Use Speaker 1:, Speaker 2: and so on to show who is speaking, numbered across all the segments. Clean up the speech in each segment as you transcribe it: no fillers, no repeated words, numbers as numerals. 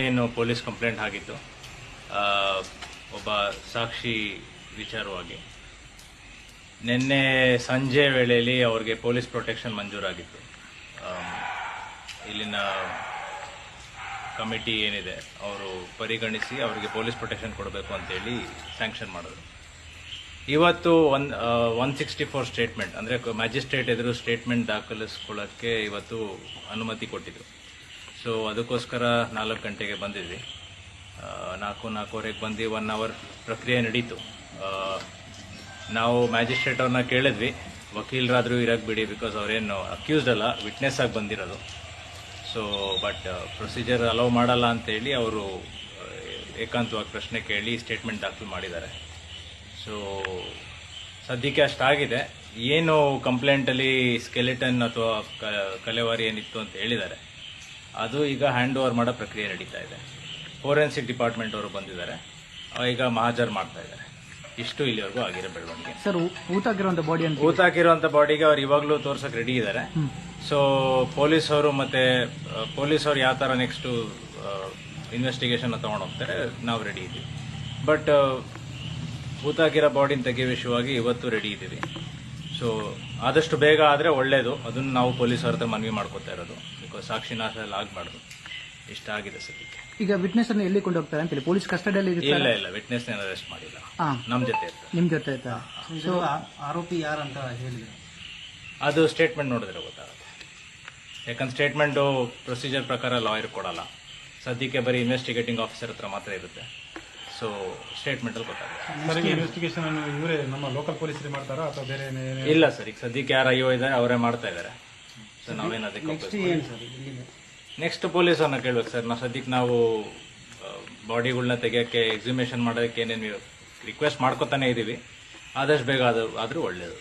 Speaker 1: ಏನು police complaint ಆಗಿತ್ತು ಒಬ್ಬ ಸಾಕ್ಷಿ ವಿಚಾರವಾಗಿ ನಿನ್ನೆ ಸಂಜೆ ವೇಳೆಯಲ್ಲಿ ಅವ್ರಿಗೆ ಪೊಲೀಸ್ ಪ್ರೊಟೆಕ್ಷನ್ ಮಂಜೂರಾಗಿತ್ತು. ಇಲ್ಲಿನ ಕಮಿಟಿ ಏನಿದೆ ಅವರು ಪರಿಗಣಿಸಿ ಅವರಿಗೆ ಪೊಲೀಸ್ ಪ್ರೊಟೆಕ್ಷನ್ ಕೊಡಬೇಕು ಅಂತೇಳಿ ಸ್ಯಾಂಕ್ಷನ್ ಮಾಡಿದ್ರು. ಇವತ್ತು 164 ಸ್ಟೇಟ್ಮೆಂಟ್ ಅಂದರೆ ಮ್ಯಾಜಿಸ್ಟ್ರೇಟ್ ಎದುರು ಸ್ಟೇಟ್ಮೆಂಟ್ ದಾಖಲಿಸ್ಕೊಳ್ಳೋಕ್ಕೆ ಇವತ್ತು ಅನುಮತಿ ಕೊಟ್ಟಿದ್ರು. ಸೊ ಅದಕ್ಕೋಸ್ಕರ 4 ಗಂಟೆಗೆ ಬಂದಿದ್ವಿ. 4:45ಗೆ ಬಂದು 1 ಅವರ್ ಪ್ರಕ್ರಿಯೆ ನಡೀತು. ನಾವು ಮ್ಯಾಜಿಸ್ಟ್ರೇಟ್ ಅವ್ರನ್ನ ಕೇಳಿದ್ವಿ, ವಕೀಲರಾದರೂ ಇರಕ್ಕೆ ಬಿಡಿ, ಬಿಕಾಸ್ ಅವರೇನು ಅಕ್ಯೂಸ್ಡ್ ಅಲ್ಲ, ವಿಟ್ನೆಸ್ ಆಗಿ ಬಂದಿರೋದು. ಸೊ ಬಟ್ ಪ್ರೊಸೀಜರ್ ಅಲೌ ಮಾಡಲ್ಲ ಅಂತೇಳಿ ಅವರು ಏಕಾಂತವಾಗಿ ಪ್ರಶ್ನೆ ಕೇಳಿ ಸ್ಟೇಟ್ಮೆಂಟ್ ದಾಖಲು ಮಾಡಿದ್ದಾರೆ. ಸೊ ಸದ್ಯಕ್ಕೆ ಅಷ್ಟಾಗಿದೆ. ಏನು ಕಂಪ್ಲೇಂಟಲ್ಲಿ ಸ್ಕೆಲಿಟನ್ ಅಥವಾ ಕಲೆವಾರಿ ಏನಿತ್ತು ಅಂತ ಹೇಳಿದ್ದಾರೆ, ಅದು ಈಗ ಹ್ಯಾಂಡ್ ಓವರ್ ಮಾಡೋ ಪ್ರಕ್ರಿಯೆ ನಡೀತಾ ಇದೆ. ಫೋರೆನ್ಸಿಕ್ ಡಿಪಾರ್ಟ್ಮೆಂಟ್ ಅವರು ಬಂದಿದ್ದಾರೆ, ಈಗ ಮಹಾಜರ್ ಮಾಡ್ತಾ ಇದ್ದಾರೆ. ಇಷ್ಟು ಇಲ್ಲಿವರೆಗೂ ಆಗಿರೋ ಬೆಳವಣಿಗೆ.
Speaker 2: ಸರ್,
Speaker 1: ಊತಾಕಿರುವಂಥ ಬಾಡಿಗೆ ಅವ್ರು ಇವಾಗಲೂ ತೋರ್ಸಕ್ಕೆ ರೆಡಿ ಇದ್ದಾರೆ. ಸೊ ಪೊಲೀಸವರು ಯಾವ ಥರ ನೆಕ್ಸ್ಟು ಇನ್ವೆಸ್ಟಿಗೇಷನ್ ತಗೊಂಡು ಹೋಗ್ತಾರೆ, ನಾವು ರೆಡಿ ಇದ್ದೀವಿ. ಬಟ್ ಊತಾಕಿರೋ ಬಾಡಿನ ತೆಗೆಯೋ ವಿಷಯವಾಗಿ ಇವತ್ತು ರೆಡಿ ಇದ್ದೀವಿ. ಸೊ ಆದಷ್ಟು ಬೇಗ ಆದರೆ ಒಳ್ಳೆಯದು. ಅದನ್ನು ನಾವು ಪೊಲೀಸರ ಹತ್ರ ಮನವಿ ಮಾಡ್ಕೋತಾ ಇರೋದು, ಬಿಕಾಸ್ ಸಾಕ್ಷಿನಾಶ ಎಲ್ಲ ಆಗಬಾರ್ದು. ಇಷ್ಟ ಆಗಿದೆ ಸದ್ಯಕ್ಕೆ.
Speaker 2: ಈಗ ವಿಟ್ನೆಸ್ ಅನ್ನು ಎಲ್ಲಿ ಕೊಂಡು ಹೋಗ್ತಾರೆ ಅಂತ ಪೊಲೀಸ್ ಕಸ್ಟಡಿಯಲ್ಲಿ?
Speaker 1: ಇಲ್ಲ, ವಿಟ್ನೆಸ್ ಅರೆಸ್ಟ್ ಮಾಡಿಲ್ಲ, ನಮ್ಮ ಜೊತೆ ಇರ್ತಾರೆ.
Speaker 2: ನಿಮ್ಮ ಜೊತೆ ಆಯ್ತಾ?
Speaker 3: ಸೊ ಆರೋಪಿ ಯಾರಂತ ಹೇಳಿದ್ರು?
Speaker 1: ಅದು ಸ್ಟೇಟ್ಮೆಂಟ್ ನೋಡಿದ್ರೆ ಗೊತ್ತಾಗುತ್ತೆ. ಯಾಕಂದ್ರೆ ಸ್ಟೇಟ್ಮೆಂಟು ಪ್ರೊಸೀಜರ್ ಪ್ರಕಾರ ಲಾಯರ್ ಕೊಡಲ್ಲ, ಸದ್ಯಕ್ಕೆ ಬರೀ ಇನ್ವೆಸ್ಟಿಗೇಟಿಂಗ್ ಆಫೀಸರ್ ಹತ್ರ ಮಾತ್ರ ಇರುತ್ತೆ. ಸೊ ಸ್ಟೇಟ್ಮೆಂಟಲ್ಲಿ ಗೊತ್ತಾಗುತ್ತೆ.
Speaker 4: ಇನ್ವೆಸ್ಟಿಗೇಷನ್ ಇವರೇ ನಮ್ಮ ಲೋಕಲ್ ಪೊಲೀಸರೇ ಮಾಡ್ತಾರಾ ಅಥವಾ ಬೇರೆ?
Speaker 1: ಇಲ್ಲ ಸರ್, ಈಗ ಸದ್ಯಕ್ಕೆ ಯಾರು ಅಯ್ಯೋ ಇದ್ದಾರೆ ಅವರೇ ಮಾಡ್ತಾ ಇದ್ದಾರೆ. ಸೊ ನಾವೇನು ಅದಕ್ಕೆ ನೆಕ್ಸ್ಟ್ ಪೊಲೀಸರನ್ನ ಕೇಳ್ಬೇಕು ಸರ್. ಸದ್ಯಕ್ಕೆ ನಾವು ಬಾಡಿಗಳನ್ನ ತೆಗಿಯೋಕ್ಕೆ ಎಕ್ಸಿಮೇಷನ್ ಮಾಡೋದಕ್ಕೆ ಏನೇನು ರಿಕ್ವೆಸ್ಟ್ ಮಾಡ್ಕೊತಾನೆ ಇದ್ದೀವಿ. ಆದಷ್ಟು ಬೇಗ ಆದರೂ ಒಳ್ಳೆಯದು.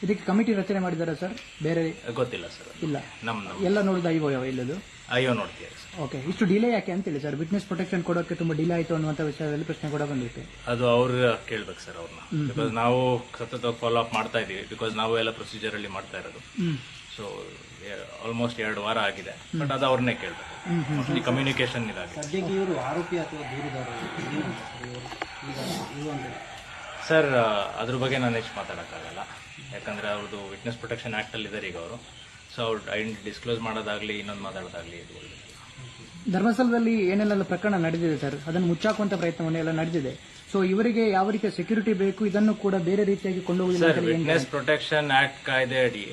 Speaker 2: ಇದಕ್ಕೆ ಕಮಿಟಿ ರಚನೆ ಮಾಡಿದ್ದಾರೆ ಸರ್? ಬೇರೆ
Speaker 1: ಗೊತ್ತಿಲ್ಲ ಸರ್.
Speaker 2: ಇಲ್ಲ,
Speaker 1: ನಮ್ಮ
Speaker 2: ಎಲ್ಲ ನೋಡಿದ ಇಲ್ಲದು
Speaker 1: ಅಯ್ಯೋ ನೋಡ್ತೀವಿ ಸರ್.
Speaker 2: ಓಕೆ, ಇಷ್ಟು ಡಿಲೇ ಯಾಕೆ ಅಂತೇಳಿ ಸರ್? ವಿಟ್ನೆಸ್ ಪ್ರೊಟೆಕ್ಷನ್ ಕೊಡೋಕ್ಕೆ ತುಂಬಾ ಡಿಲೇ ಆಯಿತು ಅನ್ನುವಂಥ ವಿಷಯದಲ್ಲಿ ಪ್ರಶ್ನೆ ಕೂಡ ಬಂದಿತ್ತು.
Speaker 1: ಅದು ಅವ್ರು ಕೇಳ್ಬೇಕು ಸರ್ ಅವ್ರನ್ನ, ಬಿಕಾಸ್ ನಾವು ಸತತವಾಗಿ ಫಾಲೋ ಅಪ್ ಮಾಡ್ತಾ ಇದೀವಿ. ಬಿಕಾಸ್ ನಾವು ಎಲ್ಲ ಪ್ರೊಸೀಜರ್ ಅಲ್ಲಿ ಮಾಡ್ತಾ ಇರೋದು. ಸೊ ಆಲ್ಮೋಸ್ಟ್ 2 ವಾರ ಆಗಿದೆ. ಬಟ್ ಅದು ಅವ್ರನ್ನೇ ಕೇಳ್ಬೇಕು. ಕಮ್ಯುನಿಕೇಶನ್ ಇದಾಗಿದೆ.
Speaker 3: ಸದ್ಯಕ್ಕೆ ಇವರು ಆರೋಪಿ ಅಥವಾ ದೂರುದಾರ
Speaker 1: ಸರ್, ಅದ್ರ ಬಗ್ಗೆ ನಾನು ನೆಕ್ಸ್ಟ್ ಮಾತಾಡೋಕ್ಕಾಗಲ್ಲ. ಯಾಕಂದ್ರೆ ಅವ್ರದ್ದು ವಿಟ್ನೆಸ್ ಪ್ರೊಟೆಕ್ಷನ್ ಆಕ್ಟ್ ಅಲ್ಲಿ ಇದ್ದಾರೆ ಈಗ ಅವರು. ಸೊ ಅವ್ರು ಡಿಸ್ಕ್ಲೋಸ್ ಮಾಡೋದಾಗ್ಲಿ ಇನ್ನೊಂದು ಮಾತಾಡೋದಾಗ್ಲಿ ಇದು ಒಳ್ಳೆಯದು.
Speaker 2: ಧರ್ಮಸ್ಥಳದಲ್ಲಿ ಏನೆಲ್ಲ ಪ್ರಕರಣ ನಡೆದಿದೆ ಸರ್, ಅದನ್ನು ಮುಚ್ಚಾಕುವಂತ ಪ್ರಯತ್ನವನ್ನೆಲ್ಲ ನಡೆದಿದೆ. ಸೊ ಇವರಿಗೆ ಯಾವ ರೀತಿಯ ಸೆಕ್ಯೂರಿಟಿ ಬೇಕು, ಇದನ್ನು ಕೂಡ ಬೇರೆ ರೀತಿಯಾಗಿ ಕೊಂಡೋಗುವುದಿಲ್ಲ.
Speaker 1: ವಿಟ್ನೆಸ್ ಪ್ರೊಟೆಕ್ಷನ್ ಆಕ್ಟ್ ಕಾಯ್ದೆ ಅಡಿ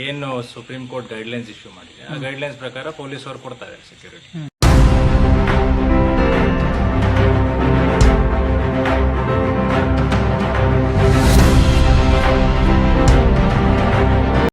Speaker 1: ಏನು ಸುಪ್ರೀಂ ಕೋರ್ಟ್ ಗೈಡ್ಲೈನ್ಸ್ ಇಶ್ಯೂ ಮಾಡಿದೆ, ಆ ಗೈಡ್ಲೈನ್ಸ್ ಪ್ರಕಾರ ಪೊಲೀಸ್ ಅವರು ಕೊಡ್ತಾರೆ ಸೆಕ್ಯೂರಿಟಿ.